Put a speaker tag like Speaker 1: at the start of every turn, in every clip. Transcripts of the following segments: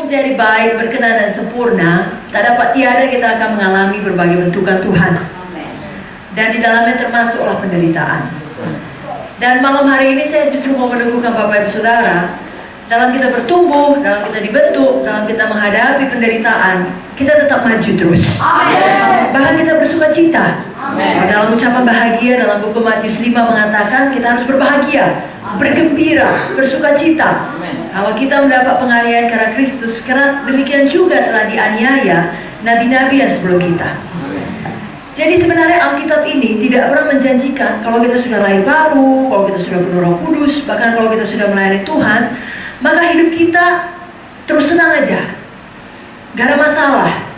Speaker 1: menjadi baik, berkenan dan sempurna, tak dapat tiada kita akan mengalami berbagai bentukan Tuhan. Dan di dalamnya termasuklah penderitaan. Dan malam hari ini saya justru mau meneguhkan Bapak Ibu Saudara, dalam kita bertumbuh, dalam kita dibentuk, dalam kita menghadapi penderitaan, kita tetap maju terus. Amen. Bahkan kita bersuka cita. Amen. Dalam ucapan bahagia, dalam buku Matius 5 mengatakan kita harus berbahagia, bergembira, bersuka cita. Amen. Kalau kita mendapat penganiayaan karena Kristus, karena demikian juga telah dianiaya nabi-nabi yang sebelum kita. Amen. Jadi sebenarnya Alkitab ini tidak pernah menjanjikan kalau kita sudah lahir baru, kalau kita sudah penuh Roh Kudus, bahkan kalau kita sudah melayani Tuhan, maka hidup kita terus senang aja, gak ada masalah,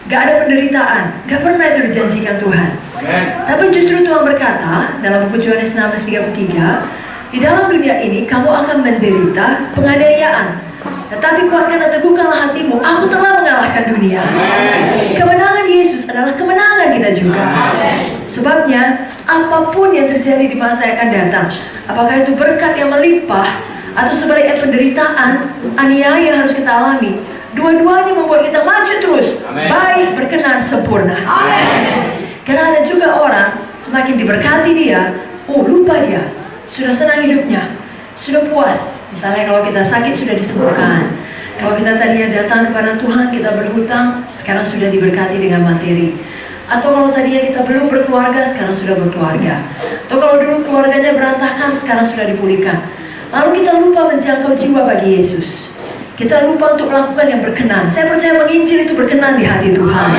Speaker 1: gak ada penderitaan. Gak pernah itu dijanjikan Tuhan. Amen. Tapi justru Tuhan berkata dalam buku Yohanes 16:33, di dalam dunia ini kamu akan menderita penganiayaan, tetapi kuatkan dan teguhkanlah hatimu, aku telah mengalahkan dunia. Amen. Kemenangan Yesus adalah kemenangan kita juga. Amen. Sebabnya apapun yang terjadi di masa yang akan datang, apakah itu berkat yang melimpah atau sebaliknya penderitaan, aniaya yang harus kita alami, dua-duanya membuat kita maju terus. Amen. Baik, berkenan, sempurna. Amen. Karena ada juga orang semakin diberkati dia, lupa dia, sudah senang hidupnya, sudah puas. Misalnya kalau kita sakit sudah disembuhkan, kalau kita tadinya datang kepada Tuhan kita berhutang, sekarang sudah diberkati dengan materi. Atau kalau tadinya kita belum berkeluarga, sekarang sudah berkeluarga. Atau kalau dulu keluarganya berantakan, sekarang sudah dipulihkan. Lalu kita lupa menjangkau jiwa bagi Yesus. Kita lupa untuk melakukan yang berkenan. Saya percaya menginjil itu berkenan di hati Tuhan.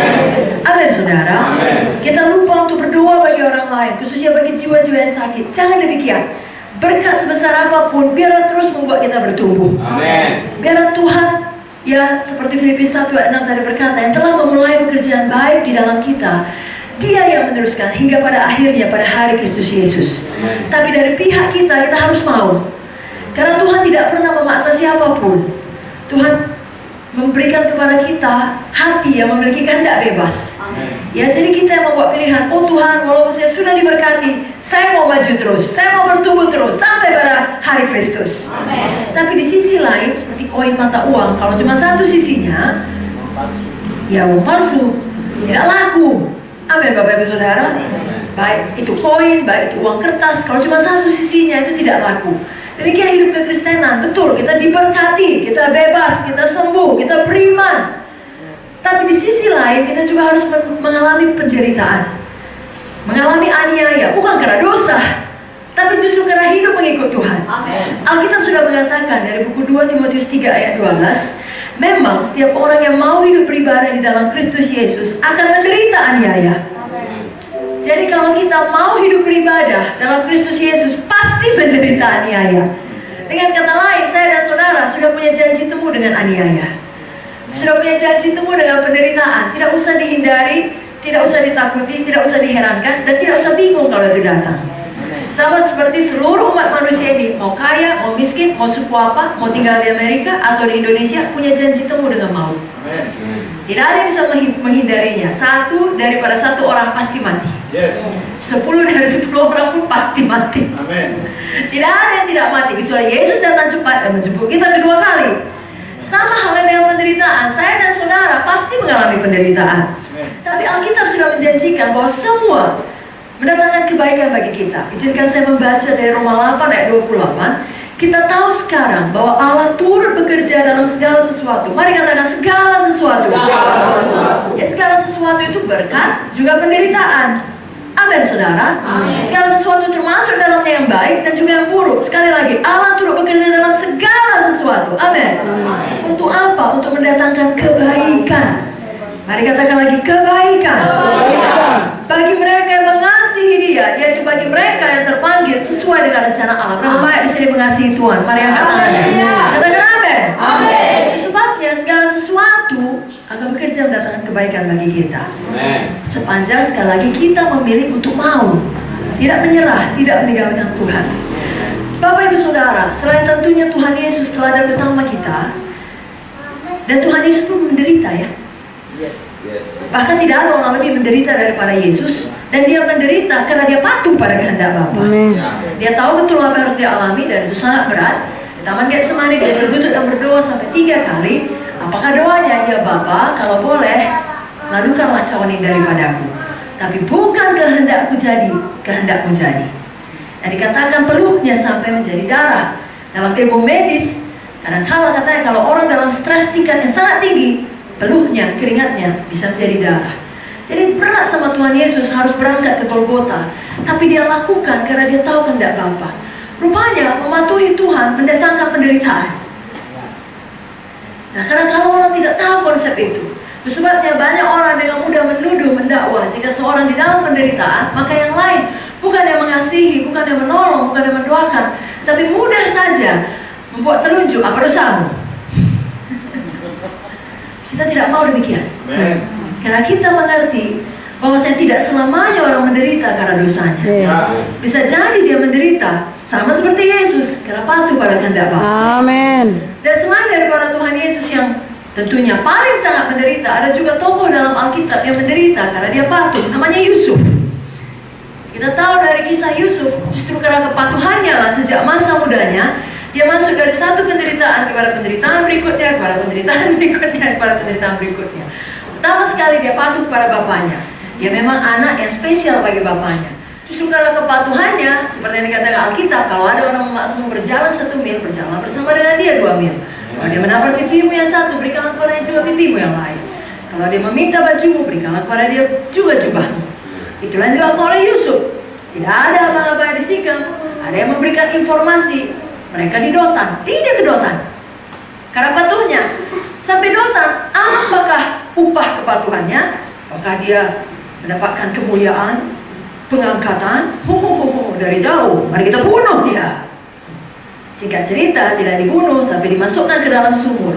Speaker 1: Amin, saudara. Amen. Kita lupa untuk berdoa bagi orang lain, khususnya bagi jiwa-jiwa yang sakit. Jangan demikian. Berkat sebesar apapun, biarlah terus membuat kita bertumbuh. Amen. Biarlah Tuhan, ya seperti Filipi 1 ayat 6 tadi berkata, yang telah memulai pekerjaan baik di dalam kita, Dia yang meneruskan hingga pada akhirnya pada hari Kristus Yesus. Amen. Tapi dari pihak kita harus mau. Karena Tuhan tidak pernah memaksa siapapun. Tuhan memberikan kepada kita hati yang memiliki kehendak bebas. Amen. Ya, jadi kita yang membuat pilihan. Tuhan, walaupun saya sudah diberkati, saya mau maju terus, saya mau bertumbuh terus sampai pada hari Kristus. Amen. Tapi di sisi lain, seperti koin mata uang, kalau cuma satu sisinya, ya uang palsu, tidak laku. Amin, Bapak Ibu Saudara. Baik itu koin, baik itu uang kertas, kalau cuma satu sisinya itu tidak laku. Demikian hidup kekristenan, betul, kita diberkati, kita bebas, kita sembuh, kita beriman. Tapi di sisi lain kita juga harus mengalami penderitaan, mengalami aniaya, bukan karena dosa, tapi justru karena hidup mengikut Tuhan. Amen. Alkitab sudah mengatakan dari buku 2 Timotius 3 ayat 12, memang setiap orang yang mau hidup beribadah di dalam Kristus Yesus akan menderita aniaya. Jadi kalau kita mau hidup beribadah dalam Kristus Yesus, pasti menderita aniaya. Dengan kata lain, saya dan saudara sudah punya janji temu dengan aniaya, sudah punya janji temu dengan penderitaan. Tidak usah dihindari, tidak usah ditakuti, tidak usah diherankan, dan tidak usah bingung kalau itu datang. Sama seperti seluruh umat manusia ini, mau kaya, mau miskin, mau suku apa, mau tinggal di Amerika atau di Indonesia, punya janji temu dengan maut. Tidak ada yang bisa menghindarinya. Daripada satu orang pasti mati. 10 dari 10 orang pun pasti mati. Amen. Tidak ada yang tidak mati kecuali Yesus datang cepat dan menjemput kita kedua kali. Sama halnya dengan penderitaan. Saya dan saudara pasti mengalami penderitaan. Amen. Tapi Alkitab sudah menjanjikan bahwa semua mendatangkan kebaikan bagi kita. Izinkan saya membaca dari Roma 8 ayat 28. Kita tahu sekarang bahwa Allah turut bekerja dalam segala sesuatu. Mari katakan segala sesuatu. Ya, segala sesuatu itu berkat juga penderitaan. Amin, saudara. Amin. Segala sesuatu termasuk dalamnya yang baik dan juga yang buruk. Sekali lagi, Allah turut bekerja dalam segala sesuatu. Amin. Untuk apa? Untuk mendatangkan kebaikan. Mari katakan lagi, kebaikan. Bagi mereka yang mengasihi Dia, yaitu bagi mereka yang terpanggil sesuai dengan rencana Allah. Berapa banyak di sini mengasihi Tuhan? Mari angkat tangannya. Katakan amin. Amin. Sebabnya segala sesuatu akan bekerja mendatangkan kebaikan bagi kita. Amen. Sepanjang sekali lagi kita memilih untuk mau, tidak menyerah, tidak meninggalkan Tuhan. Bapak Ibu Saudara, selain tentunya Tuhan Yesus teladan utama kita, dan Tuhan Yesus pun menderita ya. Yes. Bahkan tidak ada orang lebih menderita daripada Yesus, dan Dia menderita karena Dia patuh pada kehendak Bapa. Dia tahu betul apa yang harus dia alami dan itu sangat berat. Di Taman Getsemani Dia berlutut dan berdoa sampai 3 kali. Apakah doanya? Ya Bapa, kalau boleh, lalukanlah cawan ini daripadaku. Tapi bukan kehendakku jadi, kehendakmu jadi. Dan dikatakan peluhnya sampai menjadi darah. Dalam ilmu medis, kadang-kala katanya kalau orang dalam stres tingkat yang sangat tinggi, peluhnya, keringatnya bisa menjadi darah. Jadi berat sama Tuhan Yesus harus berangkat ke Golgota. Tapi dia lakukan karena dia tahu kehendak Bapa. Rupanya mematuhi Tuhan mendatangkan penderitaan. Nah, kadang-kala orang tidak tahu konsep itu. Sebabnya banyak orang dengan mudah menuduh, mendakwa jika seorang di dalam penderitaan, maka yang lain bukan yang mengasihi, bukan yang menolong, bukan yang mendoakan, tapi mudah saja membuat telunjuk, apa dosamu? Kita tidak mau demikian. Karena kita mengerti bahwa saya tidak selamanya orang menderita karena dosanya. Bisa jadi dia menderita sama seperti Yesus karena patuh pada kehendak Bapa.
Speaker 2: Amin.
Speaker 1: Dan selain daripada Tuhan Yesus yang tentunya paling sangat menderita, ada juga tokoh dalam Alkitab yang menderita karena dia patuh, namanya Yusuf. Kita tahu dari kisah Yusuf, justru karena kepatuhannya lah sejak masa mudanya, dia masuk dari satu penderitaan kepada penderitaan berikutnya, kepada penderitaan berikutnya, kepada penderitaan berikutnya. Pertama sekali dia patuh kepada bapaknya. Dia memang anak yang spesial bagi bapaknya. Justru karena kepatuhannya, seperti yang dikatakan Alkitab, kalau ada orang memaksamu berjalan 1 mil, berjalan bersama dengan dia 2 mil. Kalau dia menampar pipimu yang satu, berikanlah kepada dia juga pipimu yang lain. Kalau dia meminta bajumu, berikanlah kepada dia juga jubahmu. Itulah yang dilakukan oleh Yusuf. Tidak ada abang-abang yang disikam. Ada yang memberikan informasi. Mereka di Dotan, tidak ke Dotan. Karena patuhnya. Sampai Dotan, apakah upah kepatuhannya? Apakah dia mendapatkan kemuliaan, pengangkatan? Dari jauh, mari kita bunuh dia. Singkat cerita, tidak dibunuh, tapi dimasukkan ke dalam sumur.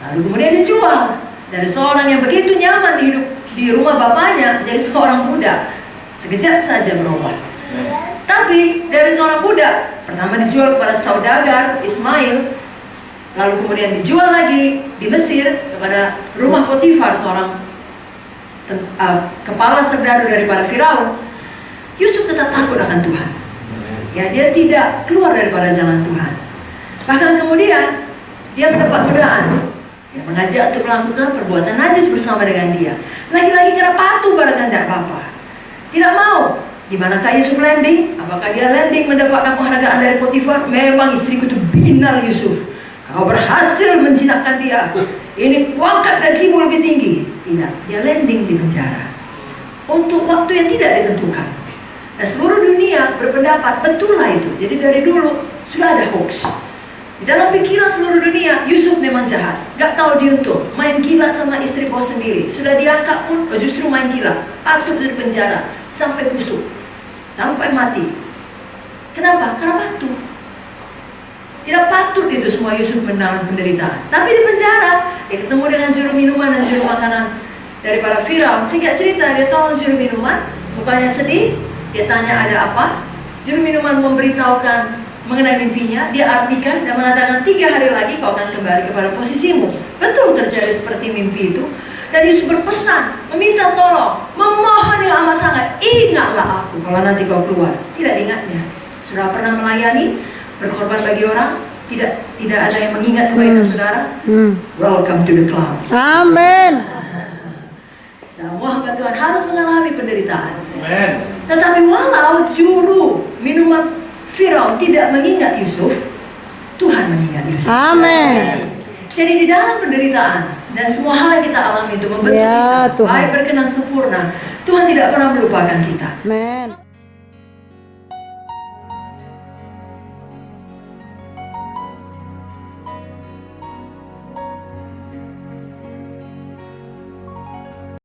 Speaker 1: Lalu kemudian dijual. Dari seorang yang begitu nyaman hidup di rumah bapaknya, jadi seorang budak. Sekejap saja berubah. Tapi dari seorang budak, pertama dijual kepada saudagar Ismail, lalu kemudian dijual lagi di Mesir kepada rumah Potifar, seorang kepala serdadu daripada Firaun. Yusuf tetap takut akan Tuhan. Ya, dia tidak keluar daripada jalan Tuhan. Bahkan kemudian dia mendapat godaan yang mengajak untuk melakukan perbuatan najis bersama dengan dia. Lagi-lagi karena patuh pada kehendak Bapa. Tidak mau. Di manakah Yusuf landing? Apakah dia landing mendapatkan penghargaan dari Potifar? Memang istriku itu binal Yusuf. Kau berhasil menjinakkan dia. Ini kuangkat gajimu lebih tinggi. Tidak, dia landing di penjara untuk waktu yang tidak ditentukan. Nah, seluruh dunia berpendapat betullah itu. Jadi dari dulu sudah ada hoax. Di dalam pikiran seluruh dunia, Yusuf memang jahat. Gak tahu diuntung, main gila sama istri bos sendiri. Sudah diangkat pun, justru main gila. Patut di penjara sampai busuk, sampai mati. Kenapa? Karena patuh. Tidak patut itu semua Yusuf menahan penderitaan. Tapi di penjara, dia ketemu dengan juru minuman dan juru makanan daripada Firaun. Singkat cerita, dia tolong juru minuman, mukanya sedih. Dia tanya ada apa. Juru minuman memberitahukan mengenai mimpinya. Dia artikan dan mengatakan 3 hari lagi kau akan kembali kepada posisimu. Betul terjadi seperti mimpi itu. Dan Yusuf berpesan, meminta tolong, memohon dengan amat sangat, ingatlah aku kalau nanti kau keluar. Tidak ingatnya. Sudah pernah melayani, berkorban bagi orang, tidak ada yang mengingat kebaikan saudara. Welcome to the club.
Speaker 2: Amin.
Speaker 1: Semua hamba Tuhan harus mengalami penderitaan.
Speaker 3: Amen.
Speaker 1: Tetapi walau juru minuman Firaun tidak mengingat Yusuf, Tuhan mengingat Yusuf.
Speaker 2: Amin.
Speaker 1: Jadi di dalam penderitaan dan semua hal yang kita alami itu membentuk
Speaker 2: Ya,
Speaker 1: kita
Speaker 2: Tuhan.
Speaker 1: baik berkenan sempurna, Tuhan tidak pernah melupakan kita.
Speaker 2: Amin.